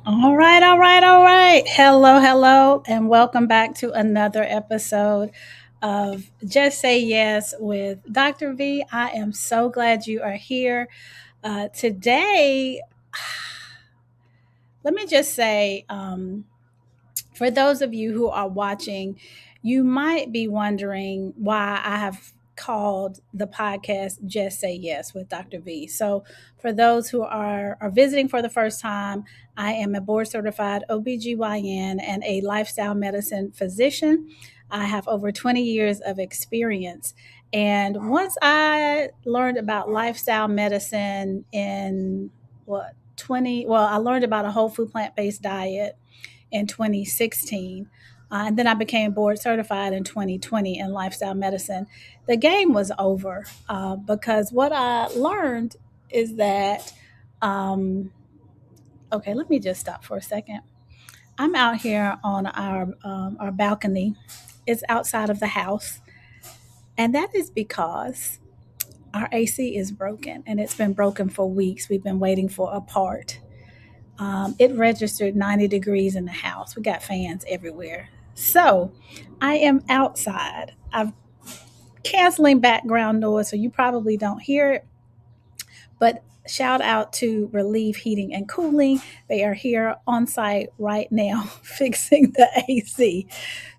All right, all right, all right. Hello, hello, and welcome back to another episode of Just Say Yes with Dr. V. I am so glad you are here. Today, let me just say, for those of you who are watching, you might be wondering why I have called the podcast Just Say Yes with Dr. V. So, for those who are visiting for the first time, I am a board certified OBGYN and a lifestyle medicine physician. I have over 20 years of experience. And once I learned about lifestyle medicine in what, 20, well, I learned about a whole food plant based diet in 2016. And then I became board certified in 2020 in lifestyle medicine. The game was over because what I learned is that, um, okay, let me just stop for a second. I'm out here on our balcony. It's outside of the house, and that is because our AC is broken, and it's been broken for weeks. We've been waiting for a part. It registered 90 degrees in the house. We got fans everywhere. So I am outside. I'm canceling background noise, so you probably don't hear it. But shout out to Relieve Heating and Cooling. They are here on site right now fixing the AC.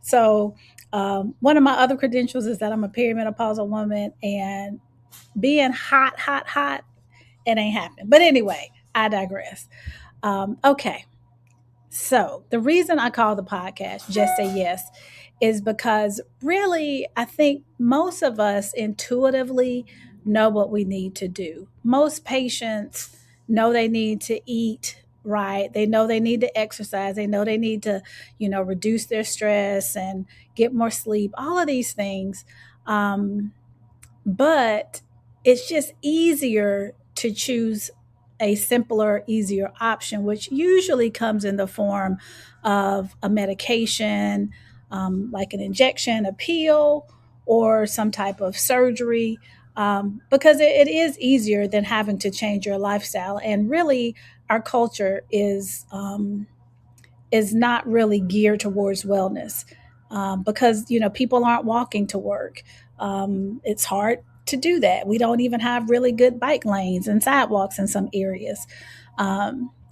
So, one of my other credentials is that I'm a perimenopausal woman, and being hot, hot, hot, it ain't happening. But anyway, I digress. Okay. So, the reason I call the podcast Just Say Yes is because really, I think most of us intuitively know what we need to do. Most patients know they need to eat right. They know they need to exercise. They know they need to, reduce their stress and get more sleep, all of these things. But it's just easier to choose a simpler, easier option, which usually comes in the form of a medication, like an injection, a pill, or some type of surgery, because it is easier than having to change your lifestyle. And really, our culture is not really geared towards wellness because people aren't walking to work. It's hard to do that. We don't even have really good bike lanes and sidewalks in some areas.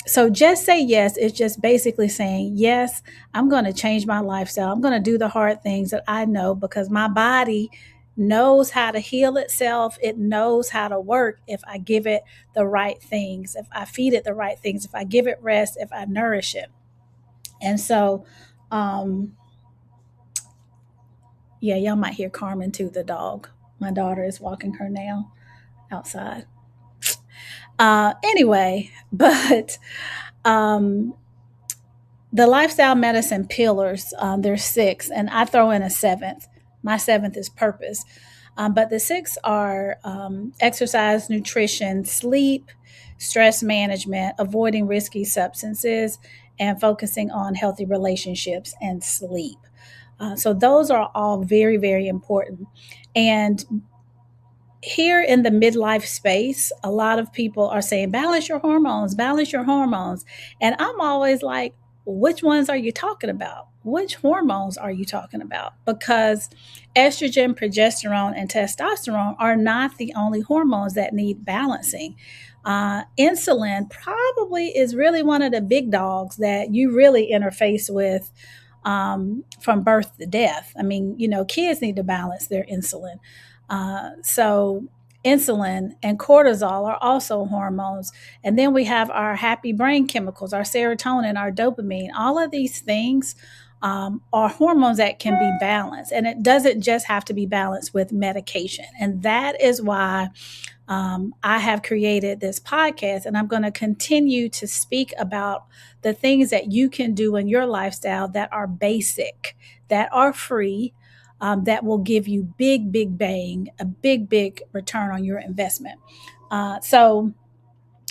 So just say yes. It's just basically saying yes. I'm going to change my lifestyle. I'm going to do the hard things that I know because my body knows how to heal itself. It knows how to work if I give it the right things, if I feed it the right things, if I give it rest, if I nourish it. And so, um, yeah, y'all might hear Carmen too, the dog. My daughter is walking her now outside. Anyway, but um, the lifestyle medicine pillars, there's six, and I throw in a seventh. My seventh is purpose. But the six are exercise, nutrition, sleep, stress management, avoiding risky substances, and focusing on healthy relationships and sleep. So those are all very, very important. And here in the midlife space, a lot of people are saying, balance your hormones, balance your hormones. And I'm always like, which ones are you talking about? Which hormones are you talking about? Because estrogen, progesterone, and testosterone are not the only hormones that need balancing. Insulin probably is really one of the big dogs that you really interface with from birth to death. I mean, kids need to balance their insulin. So, insulin and cortisol are also hormones. And then we have our happy brain chemicals, our serotonin, our dopamine. All of these things are hormones that can be balanced. And it doesn't just have to be balanced with medication. And that is why I have created this podcast, and I'm going to continue to speak about the things that you can do in your lifestyle that are basic, that are free, that will give you big, big bang, a big, big return on your investment. So,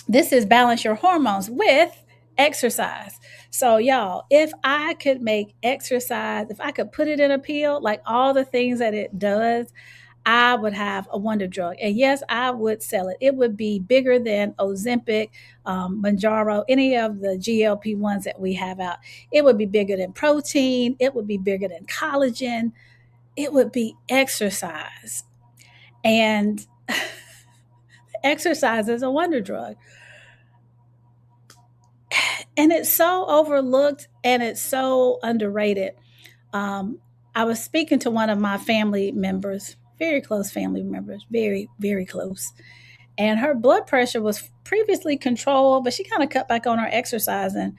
this is balance your hormones with exercise. So, y'all, if I could make exercise, if I could put it in a pill, like all the things that it does, I would have a wonder drug. And yes, I would sell it. It would be bigger than Ozempic, Manjaro, any of the GLP ones that we have out. It would be bigger than protein. It would be bigger than collagen. It would be exercise. And exercise is a wonder drug. And it's so overlooked and it's so underrated. Um, I was speaking to one of my family members, very close family members, very, very close. And her blood pressure was previously controlled, but she kind of cut back on her exercising.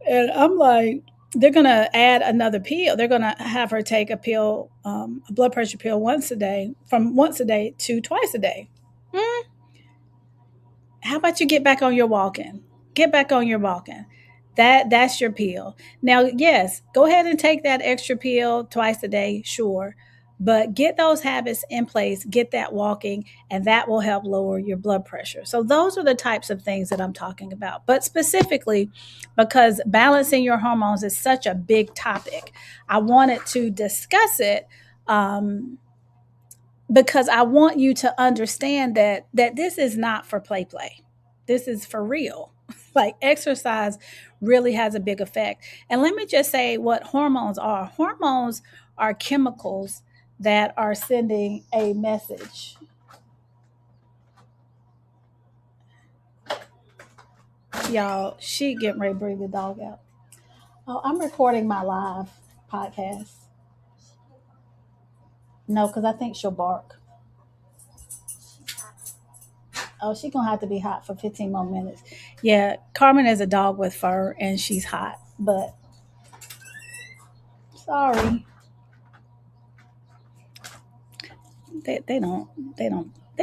And I'm like, they're going to add another pill. They're going to have her take a pill, a blood pressure pill once a day, from once a day to twice a day. Hmm, how about you get back on your walking? Get back on your walking. That's your pill. Now, yes, go ahead and take that extra pill twice a day, sure. But get those habits in place, get that walking, and that will help lower your blood pressure. So those are the types of things that I'm talking about. But specifically, because balancing your hormones is such a big topic, I wanted to discuss it because I want you to understand that this is not for play. This is for real. Like exercise really has a big effect. And let me just say what hormones are. Hormones are chemicals that are sending a message. Y'all, she getting ready to bring the dog out. Oh, I'm recording my live podcast. No, because I think she'll bark. Oh, she's gonna have to be hot for 15 more minutes. Yeah, Carmen is a dog with fur and she's hot, but sorry. They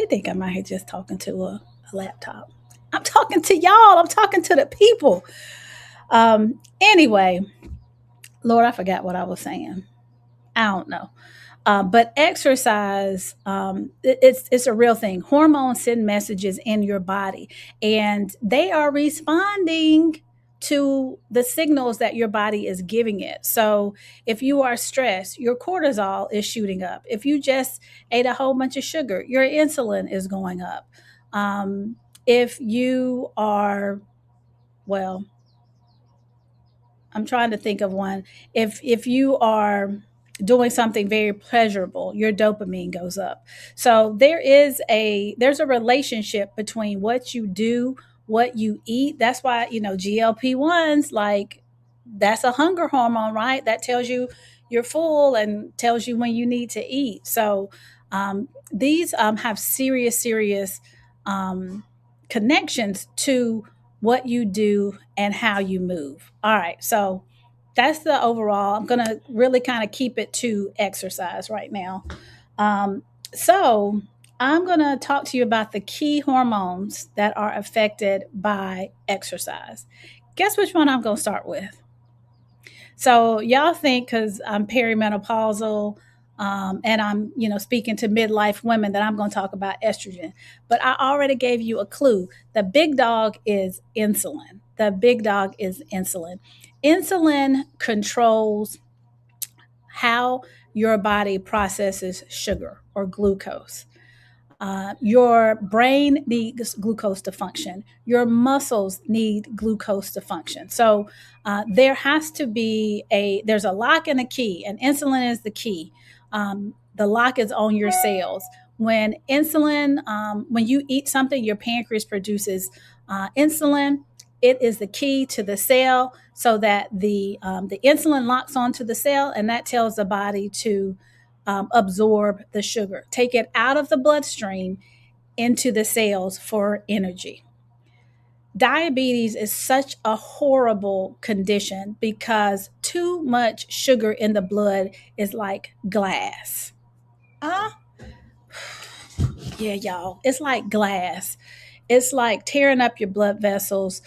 think I'm out here just talking to a laptop. I'm talking to y'all. I'm talking to the people. Anyway, Lord, I forgot what I was saying. I don't know. But exercise, it's a real thing. Hormones send messages in your body, and they are responding to the signals that your body is giving it. So if you are stressed, your cortisol is shooting up. If you just ate a whole bunch of sugar, your insulin is going up. If you are, well, I'm trying to think of one. If you are doing something very pleasurable, your dopamine goes up. So there's a relationship between what you do, what you eat. That's why, GLP-1s, like, that's a hunger hormone, right? That tells you you're full and tells you when you need to eat. So these have serious connections to what you do and how you move. All right. So that's the overall. I'm going to really kind of keep it to exercise right now. Um, so I'm going to talk to you about the key hormones that are affected by exercise. Guess which one I'm going to start with? So y'all think because I'm perimenopausal and I'm, speaking to midlife women that I'm going to talk about estrogen. But I already gave you a clue. The big dog is insulin. The big dog is insulin. Insulin controls how your body processes sugar or glucose. Your brain needs glucose to function. Your muscles need glucose to function. So there's a lock and a key, and insulin is the key. The lock is on your cells. When you eat something, your pancreas produces insulin. It is the key to the cell, so that the insulin locks onto the cell, and that tells the body to absorb the sugar, take it out of the bloodstream into the cells for energy. Diabetes is such a horrible condition because too much sugar in the blood is like glass. Uh, yeah, y'all, it's like glass. It's like tearing up your blood vessels.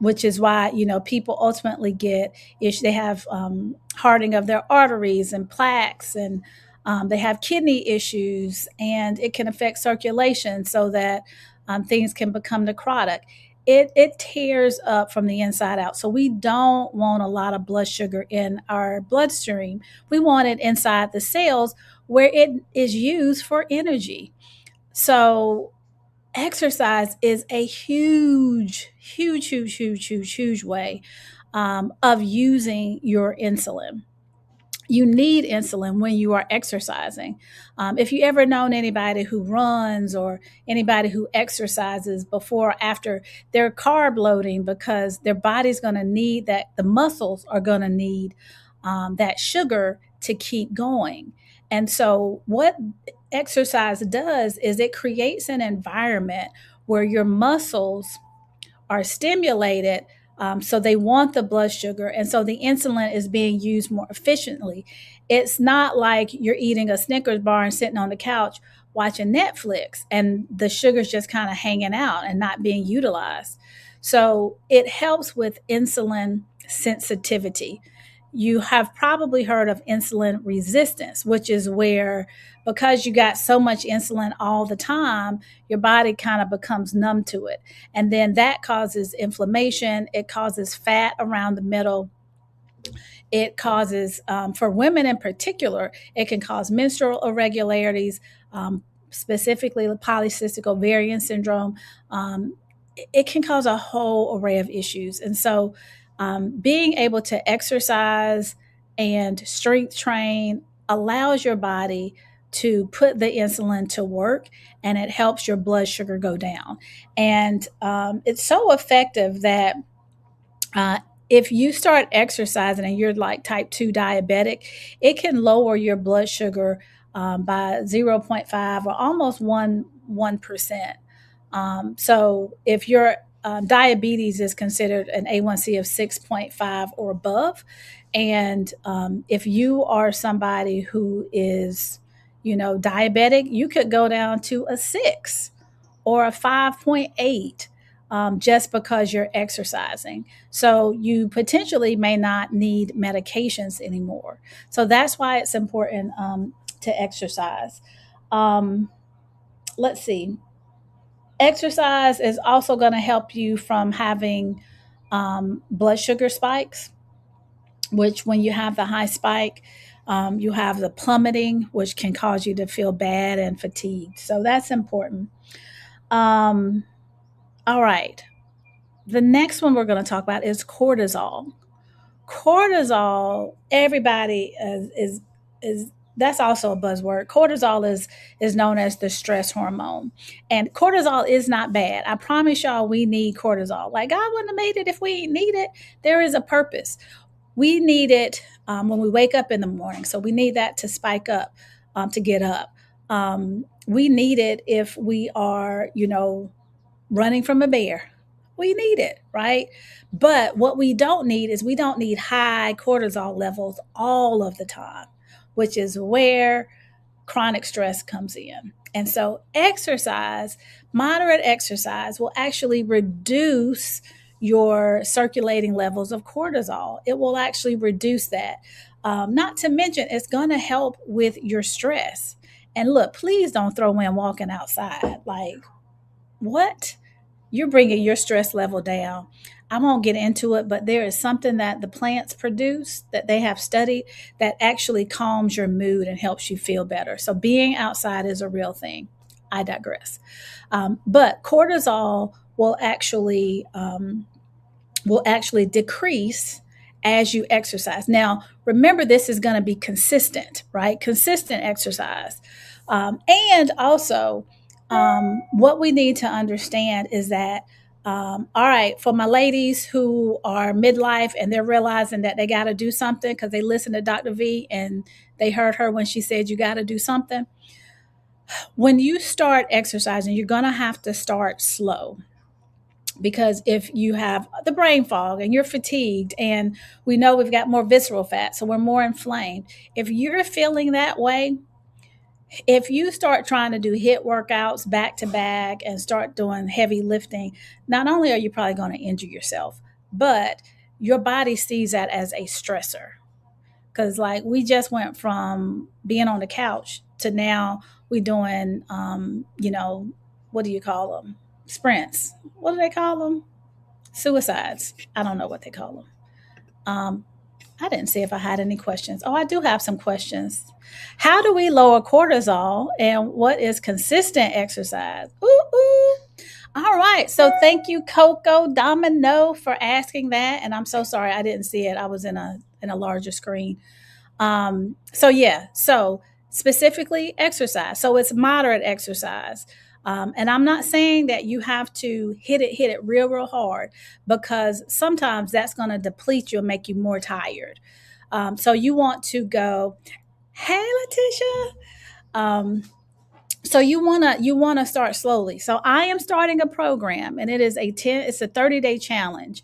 Which is why people ultimately get they have hardening of their arteries and plaques, and they have kidney issues, and it can affect circulation so that things can become necrotic. it tears up from the inside out. So we don't want a lot of blood sugar in our bloodstream. We want it inside the cells where it is used for energy. So exercise is a huge way of using your insulin. You need insulin when you are exercising. If you ever known anybody who runs or anybody who exercises before or after, they're carb loading because their body's going to need that. The muscles are going to need that sugar to keep going. And so, what exercise does is it creates an environment where your muscles are stimulated. So they want the blood sugar. And so the insulin is being used more efficiently. It's not like you're eating a Snickers bar and sitting on the couch watching Netflix and the sugar's just kind of hanging out and not being utilized. So it helps with insulin sensitivity. You have probably heard of insulin resistance, which is where, because you got so much insulin all the time, your body kind of becomes numb to it. And then that causes inflammation. It causes fat around the middle. It causes, for women in particular, it can cause menstrual irregularities, specifically polycystic ovarian syndrome. It can cause a whole array of issues. And so, being able to exercise and strength train allows your body to put the insulin to work, and it helps your blood sugar go down. And it's so effective that uh, if you start exercising and you're like type 2 diabetic, it can lower your blood sugar by zero point 0.5 or almost 1%. So if your diabetes is considered an A1C of 6.5 or above, and if you are somebody who is, diabetic, you could go down to a 6 or a 5.8 just because you're exercising. So you potentially may not need medications anymore. So that's why it's important to exercise. Um, let's see. Exercise is also going to help you from having blood sugar spikes, which when you have the high spike, you have the plummeting, which can cause you to feel bad and fatigued. So that's important. Um, all right. The next one we're going to talk about is cortisol. Cortisol, everybody is that's also a buzzword. Cortisol is known as the stress hormone, and cortisol is not bad. I promise y'all, we need cortisol. Like God wouldn't have made it if we didn't need it. There is a purpose. We need it when we wake up in the morning, so we need that to spike up, to get up. We need it if we are, running from a bear. We need it, right? But what we don't need is we don't need high cortisol levels all of the time, which is where chronic stress comes in. And so, moderate exercise, will actually reduce your circulating levels of cortisol. It will actually reduce that. Not to mention, it's going to help with your stress. And look, please don't throw in walking outside. Like, what? You're bringing your stress level down. I won't get into it, but there is something that the plants produce that they have studied that actually calms your mood and helps you feel better. So being outside is a real thing. I digress. But cortisol will actually decrease as you exercise. Now, remember, this is going to be consistent, right? Consistent exercise. And also, what we need to understand is that, all right, for my ladies who are midlife and they're realizing that they got to do something because they listened to Dr. V and they heard her when she said you got to do something. When you start exercising, you're going to have to start slow, because if you have the brain fog and you're fatigued, and we know we've got more visceral fat, so we're more inflamed. If you're feeling that way, if you start trying to do HIIT workouts back to back and start doing heavy lifting, not only are you probably going to injure yourself, but your body sees that as a stressor. Because, like, we just went from being on the couch to now we doing, what do you call them? Sprints. What do they call them? suicides. I don't know what they call them. Um, I didn't see if I had any questions. Oh, I do have some questions. How do we lower cortisol and what is consistent exercise? Ooh, ooh. All right. So thank you, Coco Domino, for asking that. And I'm so sorry I didn't see it. I was in a larger screen. So specifically exercise. So it's moderate exercise. And I'm not saying that you have to hit it real hard, because sometimes that's going to deplete you and make you more tired. So you want to go, hey, Letitia. Um, so you wanna start slowly. So I am starting a program, and it's a 30-day challenge,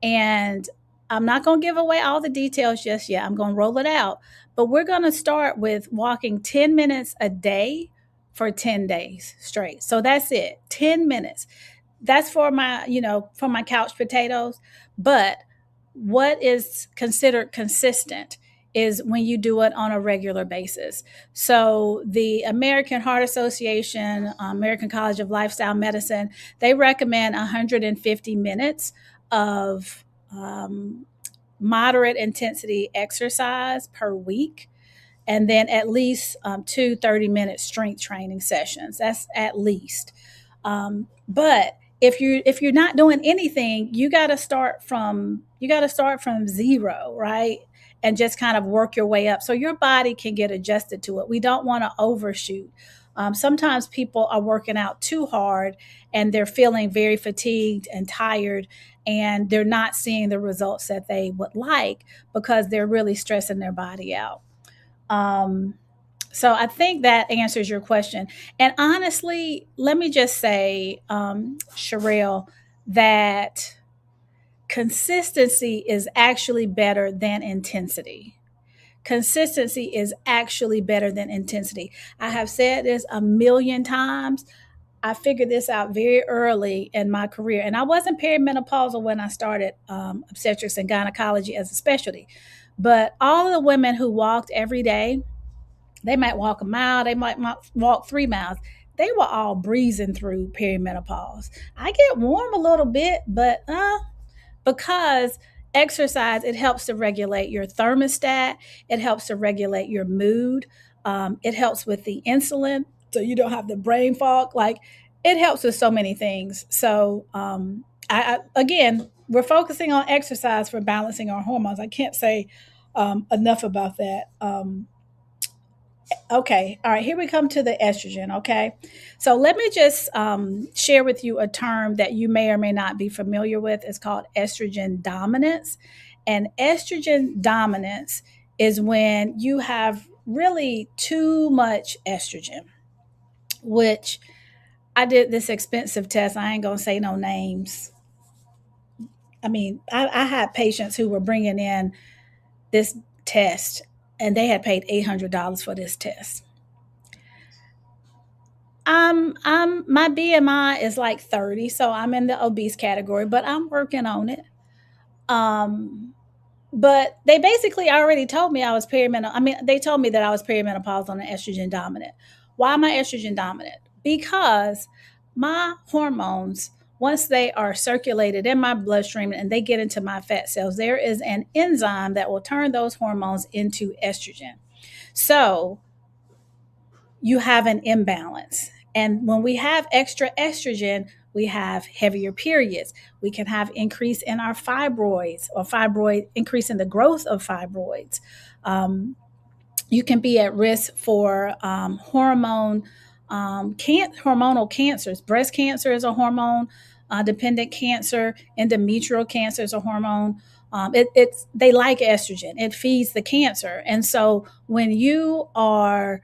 and I'm not going to give away all the details just yet. I'm going to roll it out, but we're going to start with walking 10 minutes a day for 10 days straight. So that's it, 10 minutes. That's for my couch potatoes. But what is considered consistent is when you do it on a regular basis. So the American Heart Association, American College of Lifestyle Medicine, they recommend 150 minutes of moderate intensity exercise per week, and then at least two 30-minute strength training sessions. That's at least. But if you're not doing anything, you got to start from zero, right? And just kind of work your way up so your body can get adjusted to it. We don't want to overshoot. Sometimes people are working out too hard and they're feeling very fatigued and tired, and they're not seeing the results that they would like because they're really stressing their body out. Um, so I think that answers your question. And honestly, let me just say, Sherelle, that consistency is actually better than intensity. Consistency is actually better than intensity. I have said this a million times. I figured this out very early in my career, and I wasn't perimenopausal when I started obstetrics and gynecology as a specialty. But all of the women who walked every day, they might walk a mile, they might walk 3 miles. They were all breezing through perimenopause. I get warm a little bit, but because exercise, it helps to regulate your thermostat, it helps to regulate your mood, it helps with the insulin, so you don't have the brain fog. Like, it helps with so many things. So again, we're focusing on exercise for balancing our hormones. I can't say enough about that. Okay. All right. Here we come to the estrogen. Okay. So let me just share with you a term that you may or may not be familiar with. It's called estrogen dominance. And estrogen dominance is when you have really too much estrogen, which I did this expensive test. I ain't going to say no names. I mean, I had patients who were bringing in this test, and they had paid $800 for this test. My BMI is like 30, so I'm in the obese category, but I'm working on it. Um, but they basically already told me I was perimenopause. I mean, they told me that I was perimenopausal and estrogen dominant. Why am I estrogen dominant? Because my hormones, once they are circulated in my bloodstream and they get into my fat cells, there is an enzyme that will turn those hormones into estrogen. So you have an imbalance. And when we have extra estrogen, we have heavier periods. We can have increase in our fibroids, or increase in the growth of fibroids. You can be at risk for hormonal cancers. Breast cancer is a hormone dependent cancer. Endometrial cancer is a hormone. They like estrogen. It feeds the cancer. And so when you are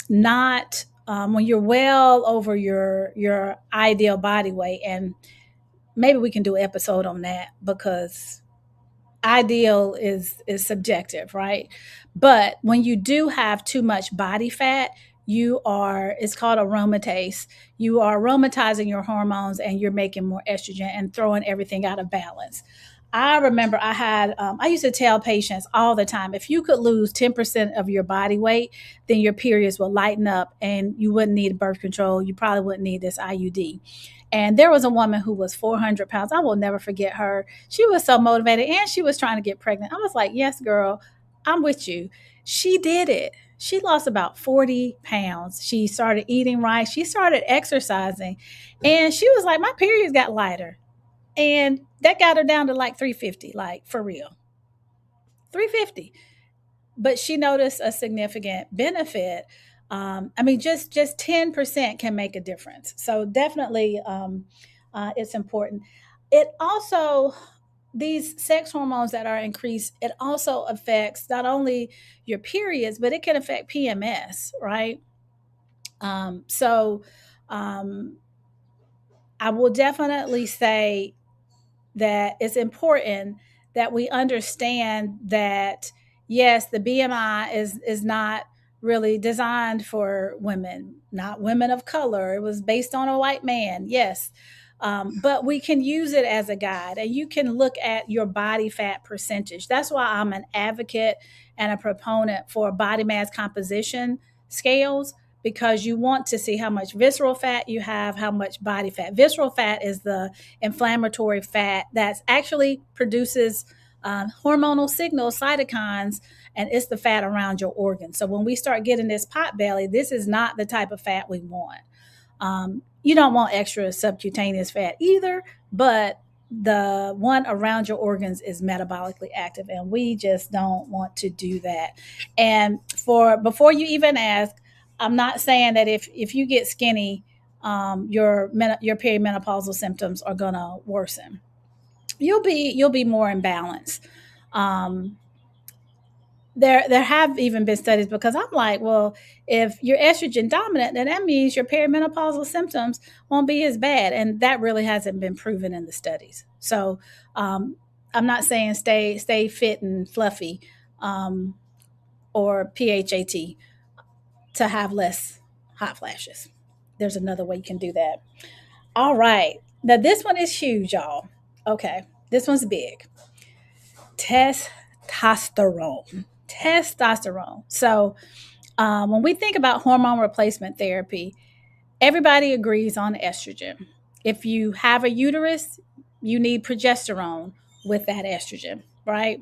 not when you're well over your ideal body weight, and maybe we can do an episode on that, because ideal is subjective, right? But when you do have too much body fat, it's called aromatase. You are aromatizing your hormones, and you're making more estrogen and throwing everything out of balance. I remember I used to tell patients all the time, if you could lose 10% of your body weight, then your periods will lighten up and you wouldn't need birth control. You probably wouldn't need this IUD. And there was a woman who was 400 pounds. I will never forget her. She was so motivated and she was trying to get pregnant. I was like, yes, girl, I'm with you. She did it. She lost about 40 pounds. She started eating right. She started exercising. And she was like, my periods got lighter. And that got her down to like 350, like for real. 350. But she noticed a significant benefit. I mean, just 10% can make a difference. So definitely, it's important. It also, these sex hormones that are increased, it also affects not only your periods, but it can affect PMS, right? So um, I will definitely say that it's important that we understand that yes, the BMI is not really designed for women, not women of color. It was based on a white man, yes. But we can use it as a guide, and you can look at your body fat percentage. That's why I'm an advocate and a proponent for body mass composition scales, because you want to see how much visceral fat you have, how much body fat. Visceral fat is the inflammatory fat that actually produces hormonal signals, cytokines, and it's the fat around your organs. So when we start getting this pot belly, this is not the type of fat we want. You don't want extra subcutaneous fat either, but the one around your organs is metabolically active, and we just don't want to do that. And for before you even ask, I'm not saying that if you get skinny, your perimenopausal symptoms are gonna worsen. You'll be more in balance. Um, there have even been studies, because I'm like, well, if you're estrogen dominant, then that means your perimenopausal symptoms won't be as bad, and that really hasn't been proven in the studies. So um, I'm not saying stay fit and fluffy, um, or PHAT to have less hot flashes. There's another way you can do that. All right. Now, this one is huge, y'all. Okay. This one's big. Testosterone. Testosterone. So, when we think about hormone replacement therapy, everybody agrees on estrogen. If you have a uterus, you need progesterone with that estrogen, right?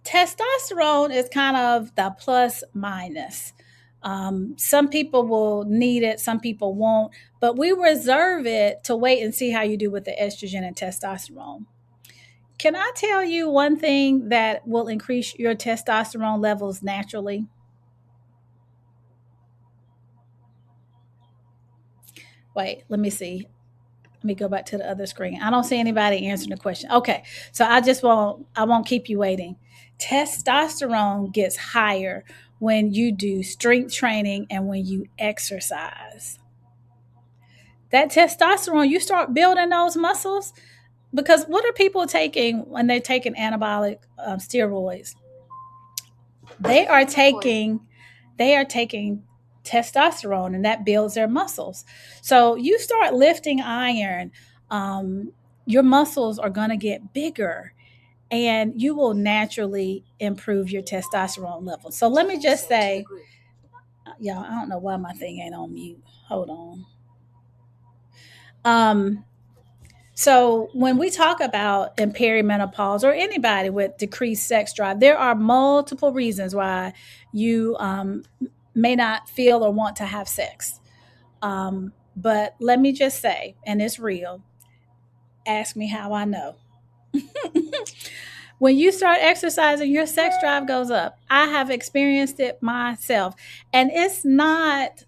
Testosterone is kind of the plus minus. Some people will need it, some people won't, but we reserve it to wait and see how you do with the estrogen and testosterone. Can I tell you one thing that will increase your testosterone levels naturally? Wait, let me see. Let me go back to the other screen. I don't see anybody answering the question. Okay, so I won't keep you waiting. Testosterone gets higher when you do strength training and when you exercise. That testosterone, you start building those muscles, because what are people taking when they're taking anabolic steroids? They are taking they are taking testosterone, and that builds their muscles. So you start lifting iron, um, your muscles are going to get bigger, and you will naturally improve your testosterone level. So let me just say, y'all, I don't know why my thing ain't on mute. Hold on. Um, So when we talk about in perimenopause, or anybody with decreased sex drive, there are multiple reasons why you may not feel or want to have sex. But let me just say, and it's real, ask me how I know. When you start exercising, your sex drive goes up. I have experienced it myself, and it's not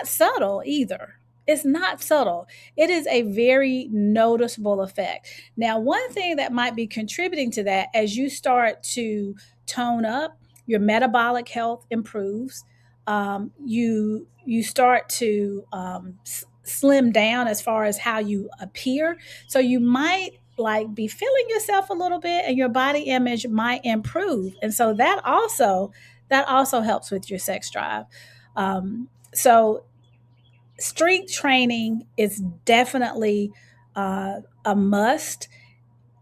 subtle either. It's not subtle. It is a very noticeable effect. Now, one thing that might be contributing to that, as you start to tone up, your metabolic health improves. You start to slim down as far as how you appear. So you might like be feeling yourself a little bit, and your body image might improve, and so that also helps with your sex drive. So strength training is definitely a must.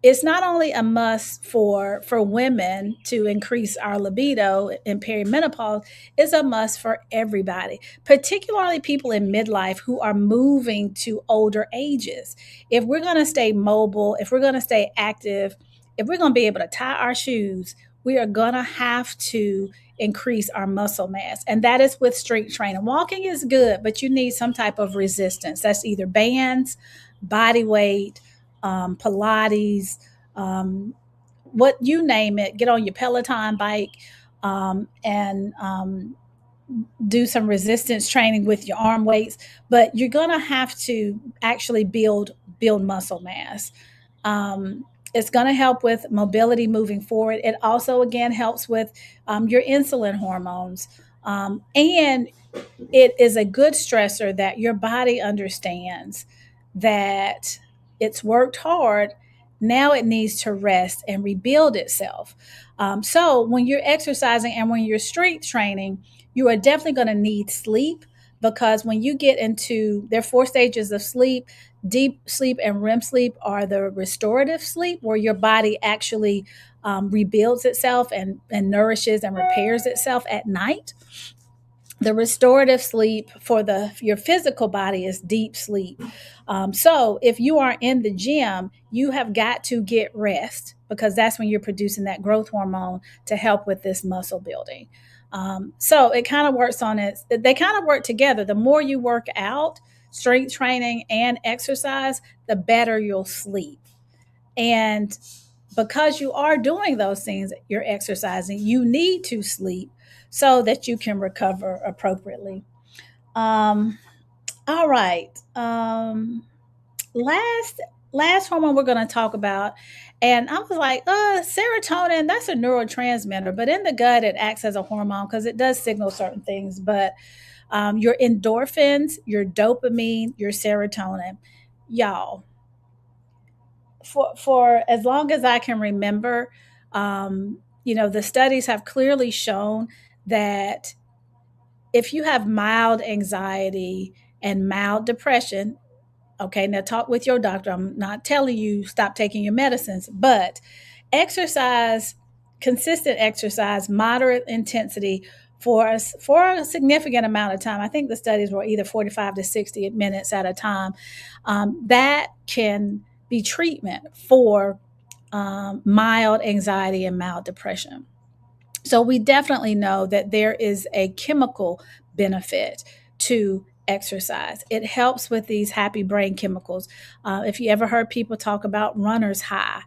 it's not only a must for women to increase our libido in perimenopause, it's a must for everybody, particularly people in midlife who are moving to older ages. If we're going to stay mobile, if we're going to stay active, if we're going to be able to tie our shoes, we are going to have to increase our muscle mass. And that is with strength training. Walking is good, but you need some type of resistance. That's either bands, body weight, Pilates, what you name it. Get on your Peloton bike and do some resistance training with your arm weights. But you're going to have to actually build muscle mass. It's going to help with mobility moving forward. It also, again, helps with your insulin hormones. And it is a good stressor that your body understands that it's worked hard. Now it needs to rest and rebuild itself. So when you're exercising and when you're strength training, you are definitely going to need sleep, because when you get into, there are 4 stages of sleep. Deep sleep and REM sleep are the restorative sleep, where your body actually rebuilds itself and nourishes and repairs itself at night. The restorative sleep for your physical body is deep sleep. So if you are in the gym, you have got to get rest, because that's when you're producing that growth hormone to help with this muscle building. So it kind of works on it. They kind of work together. The more you work out, strength training and exercise, the better you'll sleep. And because you are doing those things, you're exercising, you need to sleep so that you can recover appropriately. Um, all right. Last hormone we're going to talk about, and I was like, serotonin, that's a neurotransmitter, but in the gut it acts as a hormone because it does signal certain things. But your endorphins, your dopamine, your serotonin, y'all, for as long as I can remember, the studies have clearly shown that if you have mild anxiety and mild depression, okay, now talk with your doctor. I'm not telling you stop taking your medicines, but exercise, consistent exercise, moderate intensity for a significant amount of time. I think the studies were either 45 to 60 minutes at a time. That can be treatment for mild anxiety and mild depression. So we definitely know that there is a chemical benefit to exercise. It helps with these happy brain chemicals. If you ever heard people talk about runner's high,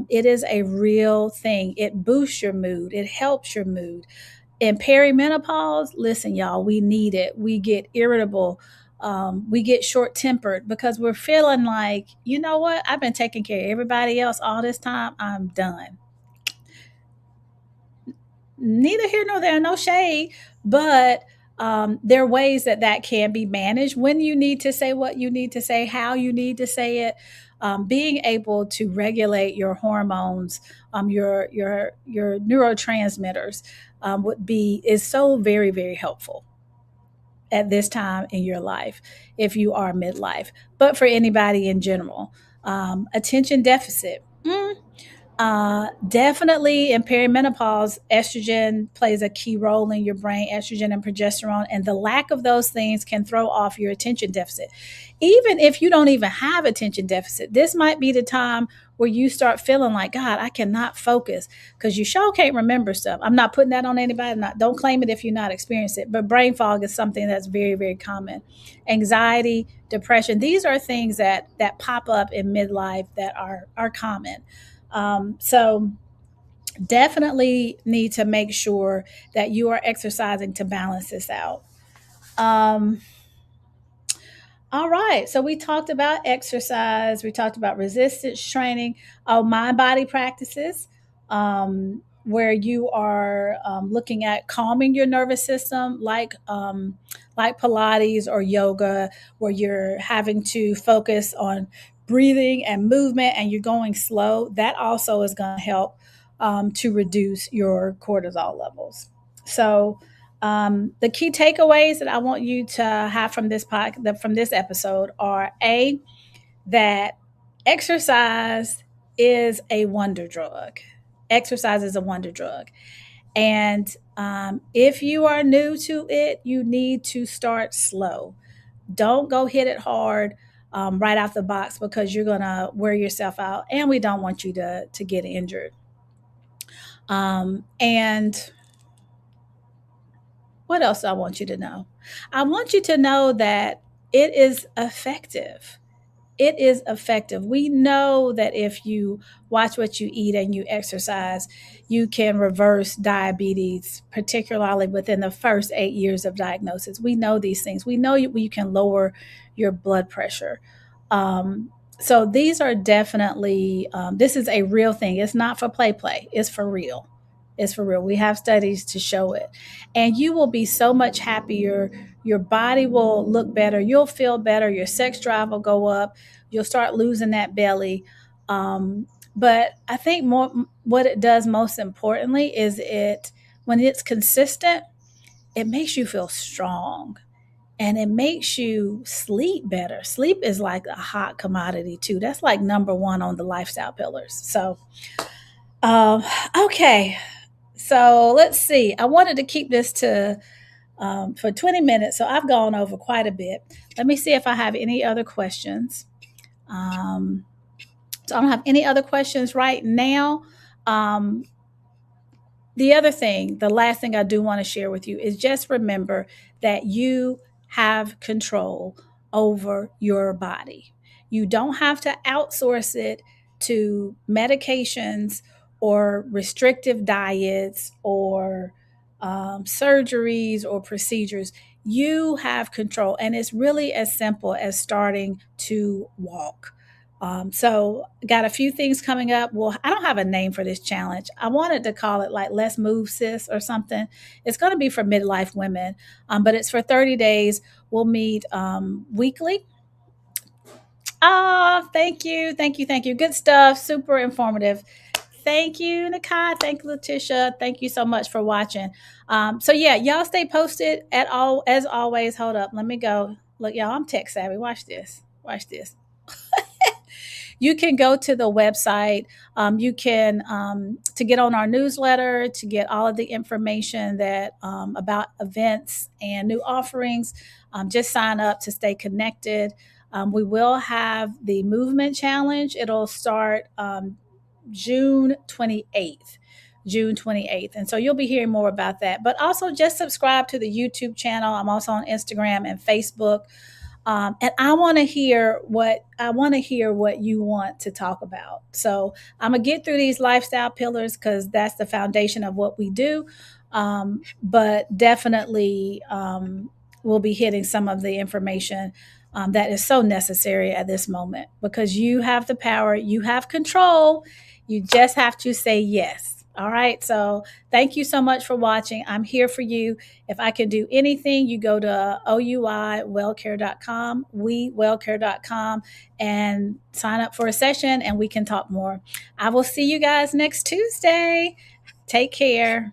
it is a real thing. It boosts your mood. It helps your mood. In perimenopause, listen, y'all, we need it. We get irritable. We get short tempered because we're feeling like, you know what? I've been taking care of everybody else all this time. I'm done. Neither here nor there, no shade, but there are ways that can be managed when you need to say what you need to say, how you need to say it. Being able to regulate your hormones, your neurotransmitters, is so very, very helpful at this time in your life if you are midlife. But for anybody in general, attention deficit. Definitely in perimenopause, estrogen plays a key role in your brain, estrogen and progesterone, and the lack of those things can throw off your attention deficit. Even if you don't even have attention deficit, this might be the time where you start feeling like, God, I cannot focus because you sure can't remember stuff. I'm not putting that on anybody. Don't claim it if you're not experiencing it. But brain fog is something that's very, very common. Anxiety, depression, these are things that pop up in midlife that are common. So definitely need to make sure that you are exercising to balance this out. Um, all right. So we talked about exercise. We talked about resistance training, mind body practices, where you are looking at calming your nervous system, like Pilates or yoga, where you're having to focus on breathing and movement, and you're going slow. That also is going to help to reduce your cortisol levels. So the key takeaways that I want you to have from from this episode are: A, that exercise is a wonder drug. Exercise is a wonder drug. And if you are new to it, you need to start slow. Don't go hit it hard right out the box because you're going to wear yourself out. And we don't want you to get injured. And what else I want you to know? I want you to know that it is effective. It is effective. We know that if you watch what you eat and you exercise, you can reverse diabetes, particularly within the first 8 years of diagnosis. We know these things. We know you can lower your blood pressure. So these are definitely, this is a real thing. It's not for play. It's for real. It's for real. We have studies to show it. And you will be so much happier. Your body will look better. You'll feel better. Your sex drive will go up. You'll start losing that belly. But I think more what it does most importantly is when it's consistent, it makes you feel strong and it makes you sleep better. Sleep is like a hot commodity too. That's like number one on the lifestyle pillars. So, okay. So let's see. I wanted to keep this to for 20 minutes. So I've gone over quite a bit. Let me see if I have any other questions. So I don't have any other questions right now. Um, the last thing I do want to share with you is just remember that you have control over your body. You don't have to outsource it to medications or restrictive diets or surgeries or procedures. You have control, and it's really as simple as starting to walk. So got a few things coming up. Well, I don't have a name for this challenge. I wanted to call it like Let's Move Sis or something. It's going to be for midlife women, but it's for 30 days. We'll meet weekly. Thank you. Thank you. Thank you. Good stuff. Super informative. Thank you, Nakai. Thank you, Letitia. Thank you so much for watching. So yeah, y'all stay posted at all as always. Hold up. Let me go. Look, y'all, I'm tech savvy. Watch this. Watch this. You can go to the website. You can to get on our newsletter, to get all of the information that about events and new offerings. Just sign up to stay connected. We will have the movement challenge. It'll start June 28th. June 28th. And so you'll be hearing more about that. But also just subscribe to the YouTube channel. I'm also on Instagram and Facebook. And I want to hear what you want to talk about. So I'm gonna get through these lifestyle pillars because that's the foundation of what we do. But definitely, we'll be hitting some of the information that is so necessary at this moment because you have the power, you have control. You just have to say yes. All right. So thank you so much for watching. I'm here for you. If I can do anything, you go to ouywellcare.com, wewellcare.com, and sign up for a session and we can talk more. I will see you guys next Tuesday. Take care.